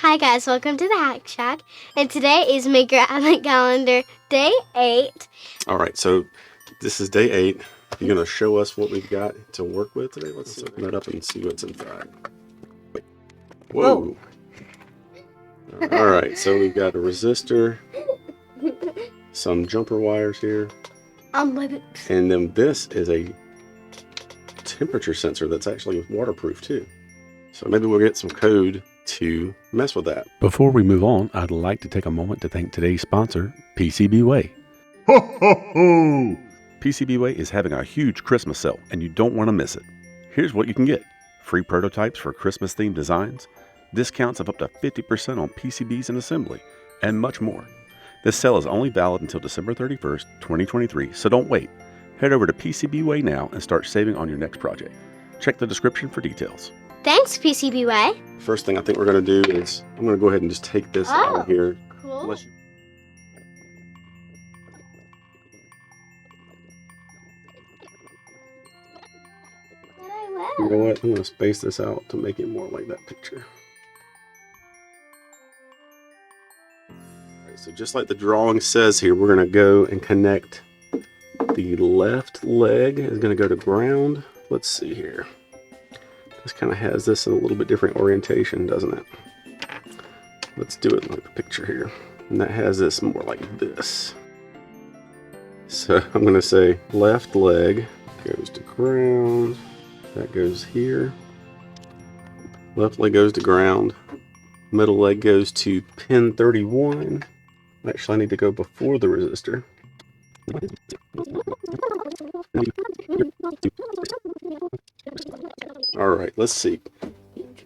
Hi guys, welcome to the HackShack, and today is Maker Advent Calendar Day 8. Alright, so this is day 8. You're going to show us what we've got to work with today. Let's open that up and see what's inside. Whoa! Alright, so we've got a resistor, some jumper wires here, and then this is a temperature sensor that's actually waterproof too. So maybe we'll get some code to mess with that. Before we move on, I'd like to take a moment to thank today's sponsor, PCBWay. Ho ho ho! PCBWay is having a huge Christmas sale and you don't want to miss it. Here's what you can get: free prototypes for Christmas themed designs, discounts of up to 50% on PCBs and assembly, and much more. This sale is only valid until December 31st, 2023, so don't wait. Head over to PCBWay now and start saving on your next project. Check the description for details. Thanks, PCBWay. First thing I think we're going to do is I'm going to go ahead and just take this out of here. Cool. You know what? I'm going to space this out to make it more like that picture. Alright, so just like the drawing says here, we're going to go and connect the left leg is going to go to ground. Let's see here. This kind of has this in a little bit different orientation, doesn't it? Let's do it like the picture here. And that has this more like this. So I'm going to say left leg goes to ground. That goes here. Left leg goes to ground. Middle leg goes to pin 31. Actually, I need to go before the resistor. Alright, let's see.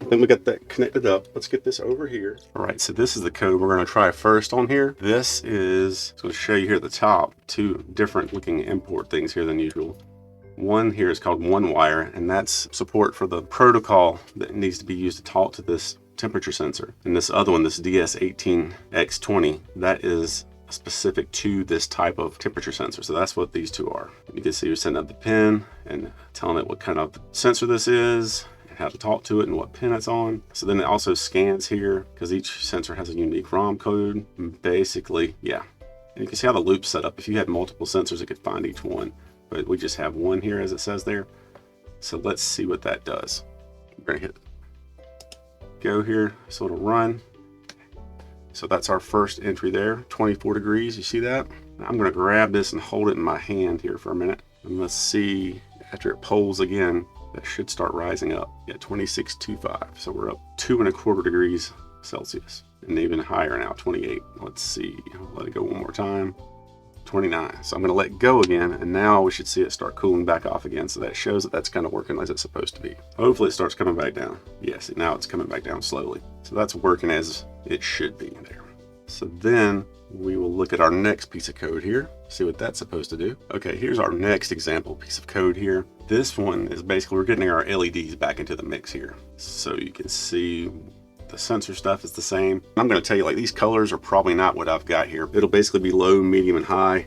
Then we got that connected up. Let's get this over here. Alright, so this is the code we're going to try first on here. This is going to show you here at the top two different looking import things here than usual. One here is called one wire, and that's support for the protocol that needs to be used to talk to this temperature sensor. And this other one, this DS18X20, that is specific to this type of temperature sensor. So that's what these two are. You can see we're setting up the pin and telling it what kind of sensor this is, and how to talk to it, and what pin it's on. So then it also scans here because each sensor has a unique ROM code. And basically, yeah. And you can see how the loop's set up. If you had multiple sensors, it could find each one. But we just have one here as it says there. So let's see what that does. We're gonna hit go here, so it'll run. So that's our first entry there, 24 degrees, you see that? I'm gonna grab this and hold it in my hand here for a minute. And let's see, after it polls again, that should start rising up. Yeah, 26.25, so we're up 2¼ degrees Celsius. And even higher now, 28. Let's see, let it go one more time. 29. So I'm going to let go again, and now we should see it start cooling back off again. So that shows that that's kind of working as it's supposed to be. Hopefully it starts coming back down. Yes, now it's coming back down slowly. So that's working as it should be there. So then we will look at our next piece of code here, see what that's supposed to do. Okay, here's our next example piece of code here. This one is basically, we're getting our LEDs back into the mix here. So you can see the sensor stuff is the same. I'm going to tell you, like, these colors are probably not what I've got here. It'll basically be low, medium, and high.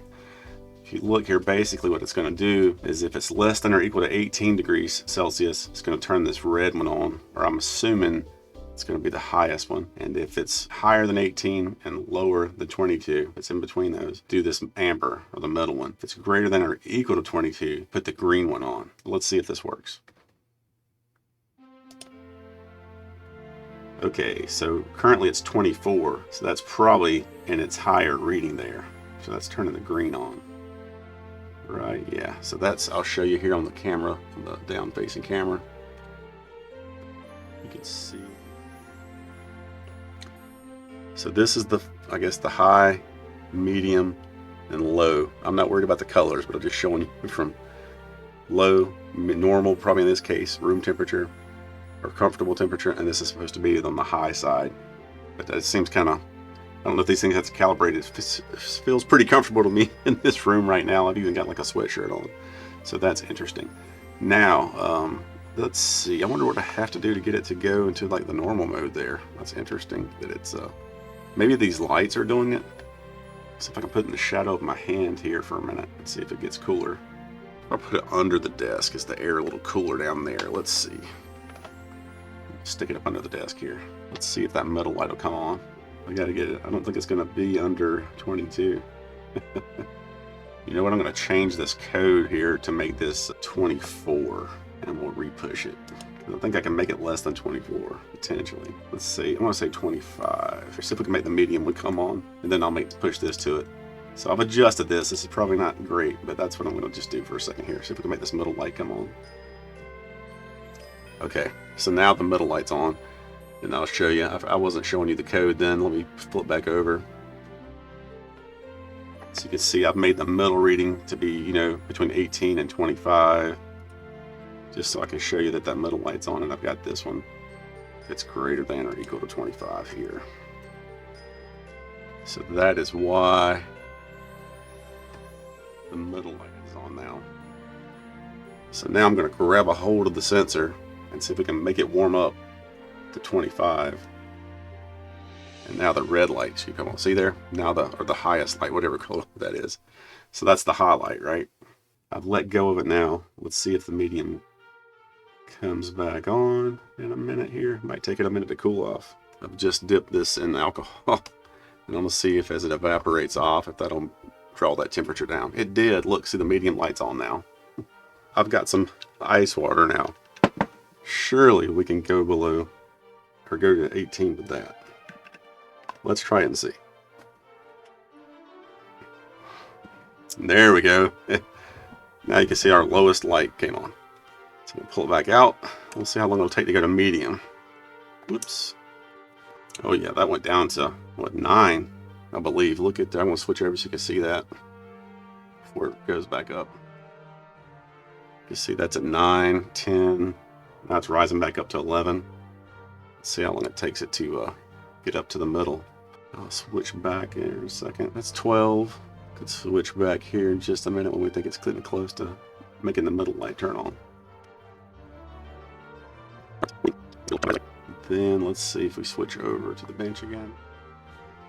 If you look here, basically what it's going to do is if it's less than or equal to 18 degrees Celsius, it's going to turn this red one on, or I'm assuming it's going to be the highest one. And if it's higher than 18 and lower than 22, it's in between those, do this amber, or the middle one. If it's greater than or equal to 22, put the green one on. Let's see if this works. Okay, so currently it's 24, so that's probably in its higher reading there. So that's turning the green on. Right, yeah, so that's, I'll show you here on the camera, on the down-facing camera. You can see. So this is the, I guess, the high, medium, and low. I'm not worried about the colors, but I'm just showing you from low, normal, probably in this case, room temperature, or comfortable temperature, and this is supposed to be on the high side. But it seems kind of, I don't know if these things have to calibrate. It feels pretty comfortable to me in this room right now. I've even got like a sweatshirt on, so that's interesting. Now let's see, I wonder what I have to do to get it to go into like the normal mode there. That's interesting that it's maybe these lights are doing it. So if I can put it in the shadow of my hand here for a minute and see if it gets cooler. I'll put it under the desk. Is the air a little cooler down there? Let's see. stick it up under the desk here. Let's see if that middle light will come on. I gotta get it. I don't think it's gonna be under 22. You know what? I'm gonna change this code here to make this 24, and we'll repush it. I think I can make it less than 24, potentially. Let's see, I'm gonna say 25. See if we can make the medium one come on, and then I'll push this to it. So I've adjusted this. This is probably not great, but that's what I'm gonna just do for a second here. See if we can make this middle light come on. Okay, so now the middle light's on, and I'll show you. I wasn't showing you the code then. Let me flip back over. So you can see I've made the middle reading to be, you know, between 18 and 25. Just so I can show you that that middle light's on, and I've got this one. It's greater than or equal to 25 here. So that is why the middle light is on now. So now I'm going to grab a hold of the sensor and see if we can make it warm up to 25. And now the red light should come on. See there? Now or the highest light, whatever color that is. So that's the highlight, right? I've let go of it now. Let's see if the medium comes back on in a minute here. It might take it a minute to cool off. I've just dipped this in alcohol, and I'm going to see if as it evaporates off, if that'll draw that temperature down. It did. Look, see the medium light's on now. I've got some ice water now. Surely we can go below, or go to 18 with that. Let's try it and see. There we go. Now you can see our lowest light came on. So we'll pull it back out. We'll see how long it'll take to go to medium. Whoops. Oh yeah, that went down to, what, 9, I believe. Look at that. I'm going to switch over so you can see that before it goes back up. You can see that's at 9, 10. Now it's rising back up to 11. Let's see how long it takes it to get up to the middle. I'll switch back here in a second. That's 12. Could switch back here in just a minute when we think it's getting close to making the middle light turn on. Then let's see if we switch over to the bench again.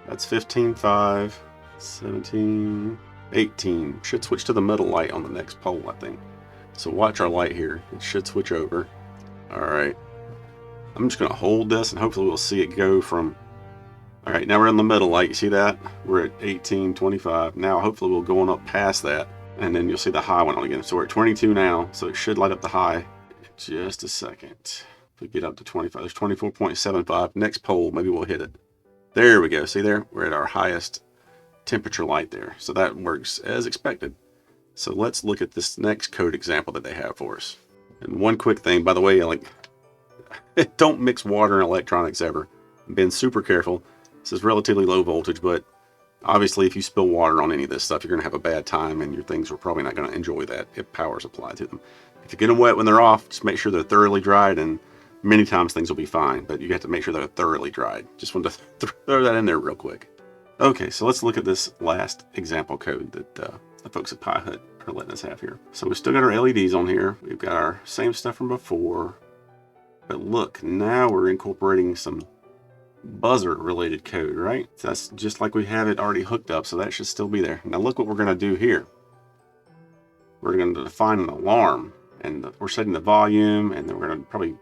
That's 15.5, 17, 18. Should switch to the middle light on the next pole, I think. So watch our light here. It should switch over. Alright. I'm just going to hold this and hopefully we'll see it go from... Alright, now we're in the middle light. You see that? We're at 18, 25. Now hopefully we'll go on up past that. And then you'll see the high one on again. So we're at 22 now. So it should light up the high in just a second. If we get up to 25, there's 24.75. Next pole, maybe we'll hit it. There we go. See there? We're at our highest temperature light there. So that works as expected. So let's look at this next code example that they have for us. And one quick thing, by the way, like, don't mix water and electronics ever. I'm being super careful. This is relatively low voltage, but obviously if you spill water on any of this stuff, you're going to have a bad time and your things are probably not going to enjoy that if power's applied to them. If you get them wet when they're off, just make sure they're thoroughly dried, and many times things will be fine, but you have to make sure they're thoroughly dried. Just wanted to throw that in there real quick. Okay, so let's look at this last example code that the folks at Pi Hut are letting us have here. So we've still got our LEDs on here. We've got our same stuff from before. But look, now we're incorporating some buzzer related code, right? So that's just like we have it already hooked up, so that should still be there. Now look what we're going to do here. We're going to define an alarm, and we're setting the volume, and then we're going to probably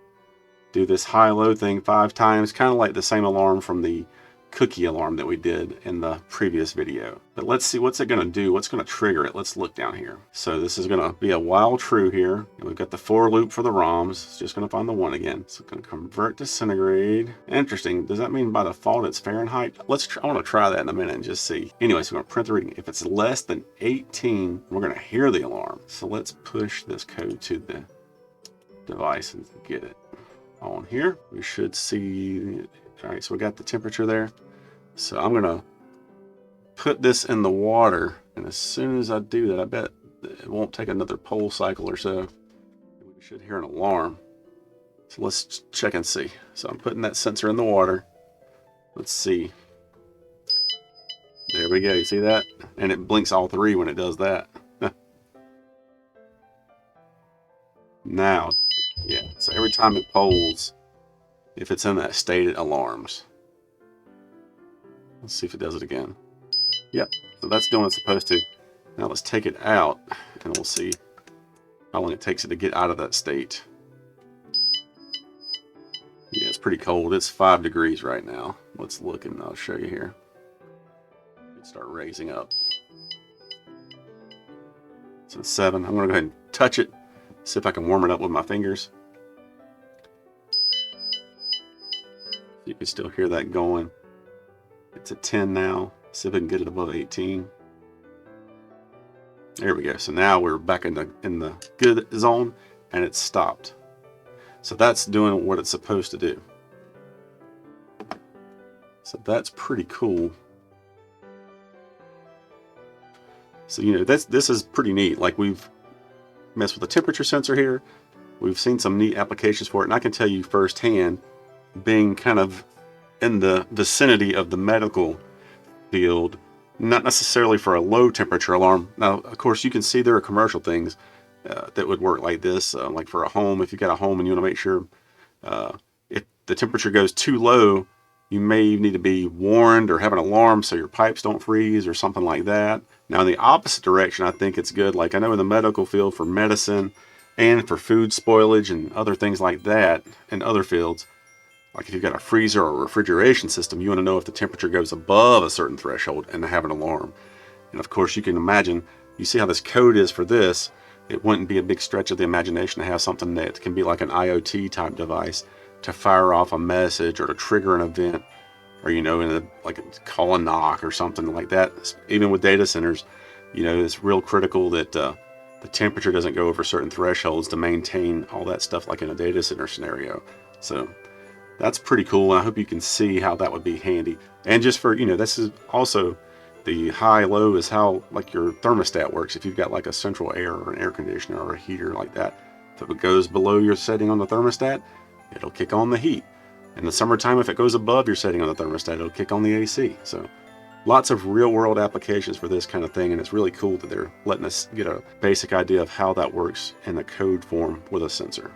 do this high-low thing 5 times, kind of like the same alarm from the cookie alarm that we did in the previous video. But let's see, what's it going to do? What's going to trigger it? Let's look down here. So this is going to be a while true here. And we've got the for loop for the ROMs. It's just going to find the 1 again. So it's going to convert to centigrade. Interesting. Does that mean by default it's Fahrenheit? I want to try that in a minute and just see. Anyway, so we're going to print the reading. If it's less than 18, we're going to hear the alarm. So let's push this code to the device and get it on here. We should see. All right, so we got the temperature there. So I'm gonna put this in the water, and as soon as I do that, I bet it won't take another pole cycle or so. We should hear an alarm. So let's check and see. So I'm putting that sensor in the water. Let's see. There we go, you see that? And it blinks all 3 when it does that. Now, yeah, so every time it polls, if it's in that state, it alarms. Let's see if it does it again. Yep, so that's doing what it's supposed to. Now let's take it out, and we'll see how long it takes it to get out of that state. Yeah, it's pretty cold. It's 5 degrees right now. Let's look and I'll show you here. Start raising up. So it's 7. I'm going to go ahead and touch it, see if I can warm it up with my fingers. You can still hear that going. It's at 10 now. See if I can get it above 18. There we go. So now we're back in the good zone, and it's stopped. So that's doing what it's supposed to do. So that's pretty cool. So this is pretty neat. Like, we've messed with the temperature sensor here. We've seen some neat applications for it, and I can tell you firsthand, being kind of in the vicinity of the medical field, not necessarily for a low temperature alarm. Now, of course, you can see there are commercial things that would work like this, like for a home. If you've got a home and you want to make sure if the temperature goes too low, you may need to be warned or have an alarm so your pipes don't freeze or something like that. Now, in the opposite direction, I think it's good. Like, I know in the medical field for medicine and for food spoilage and other things like that in other fields, like if you've got a freezer or a refrigeration system, you want to know if the temperature goes above a certain threshold and have an alarm. And of course, you can imagine, you see how this code is for this. It wouldn't be a big stretch of the imagination to have something that can be like an IoT type device to fire off a message or to trigger an event, or like call a knock or something like that. Even with data centers, it's real critical that the temperature doesn't go over certain thresholds to maintain all that stuff, like in a data center scenario. So that's pretty cool. I hope you can see how that would be handy. And just for, this is also the high-low is how like your thermostat works. If you've got like a central air or an air conditioner or a heater like that, if it goes below your setting on the thermostat, it'll kick on the heat. In the summertime, if it goes above your setting on the thermostat, it'll kick on the AC. So lots of real-world applications for this kind of thing, and it's really cool that they're letting us get a basic idea of how that works in the code form with a sensor.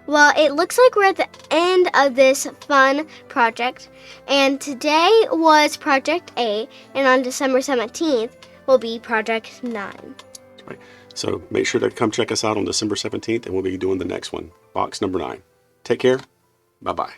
Well, it looks like we're at the end of this fun project, and today was Project A, and on December 17th will be Project 9. Right. So make sure to come check us out on December 17th, and we'll be doing the next one, box number 9. Take care. Bye-bye.